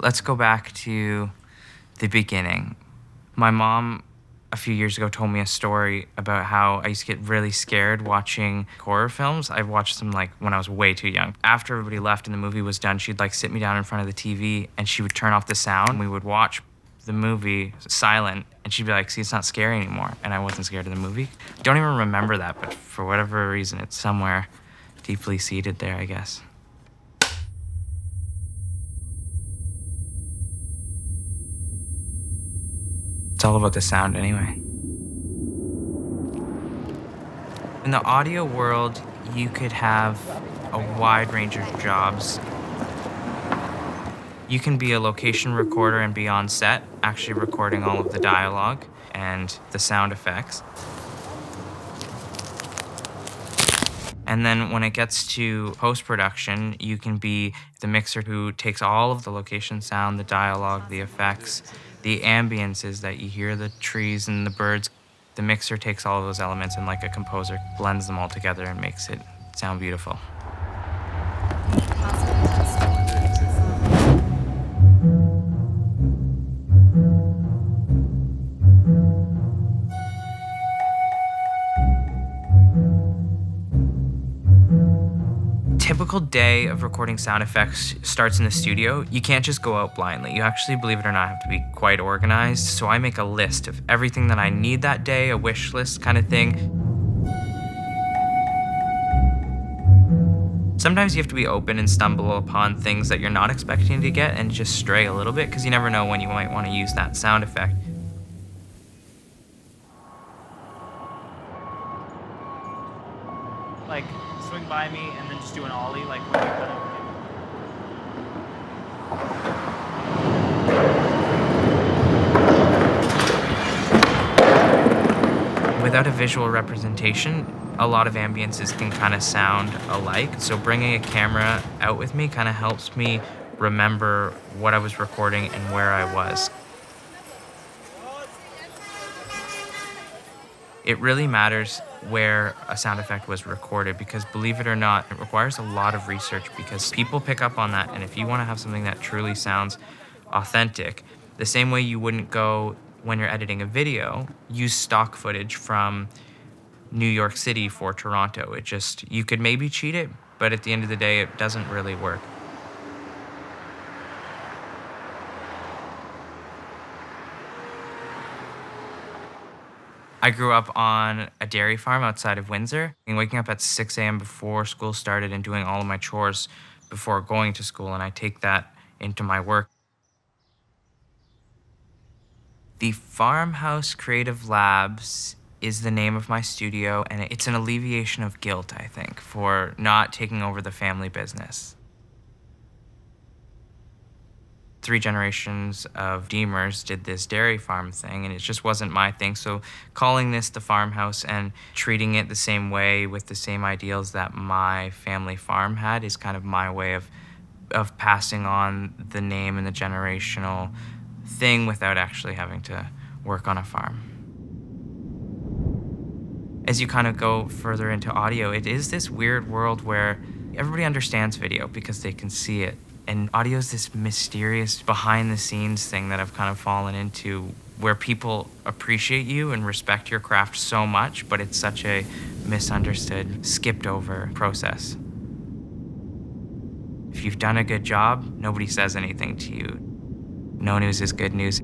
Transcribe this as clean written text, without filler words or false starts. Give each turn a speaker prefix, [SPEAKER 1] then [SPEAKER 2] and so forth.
[SPEAKER 1] Let's go back to the beginning. My mom, a few years ago, told me a story about how I used to get really scared watching horror films. I watched them like when I was way too young. After everybody left and the movie was done, she'd like sit me down in front of the TV and she would turn off the sound. We would watch the movie silent and she'd be like, see, it's not scary anymore. And I wasn't scared of the movie. Don't even remember that, but for whatever reason, it's somewhere deeply seated there, I guess. It's all about the sound anyway. In the audio world, you could have a wide range of jobs. You can be a location recorder and be on set, actually recording all of the dialogue and the sound effects. And then when it gets to post-production, you can be the mixer who takes all of the location sound, the dialogue, the effects, the ambiences that you hear, the trees and the birds. The mixer takes all of those elements and like a composer blends them all together and makes it sound beautiful. Typical day of recording sound effects starts in the studio. You can't just go out blindly. You actually, believe it or not, have to be quite organized. So I make a list of everything that I need that day, a wish list kind of thing. Sometimes you have to be open and stumble upon things that you're not expecting to get and just stray a little bit, because you never know when you might want to use that sound effect.
[SPEAKER 2] Like, swing by me and then just do an ollie, like when you're kind of...
[SPEAKER 1] Without a visual representation, a lot of ambiences can kind of sound alike. So bringing a camera out with me kind of helps me remember what I was recording and where I was. It really matters where a sound effect was recorded because, believe it or not, it requires a lot of research because people pick up on that. And if you want to have something that truly sounds authentic, the same way you wouldn't go when you're editing a video, use stock footage from New York City for Toronto. You could maybe cheat it, but at the end of the day, it doesn't really work. I grew up on a dairy farm outside of Windsor, and waking up at 6 a.m. before school started and doing all of my chores before going to school, and I take that into my work. The Farmhouse Creative Labs is the name of my studio, and it's an alleviation of guilt, I think, for not taking over the family business. 3 generations of Diemers did this dairy farm thing, and it just wasn't my thing. So calling this the farmhouse and treating it the same way with the same ideals that my family farm had is kind of my way of passing on the name and the generational thing without actually having to work on a farm. As you kind of go further into audio, it is this weird world where everybody understands video because they can see it. And audio is this mysterious behind-the-scenes thing that I've kind of fallen into where people appreciate you and respect your craft so much, but it's such a misunderstood, skipped-over process. If you've done a good job, nobody says anything to you. No news is good news.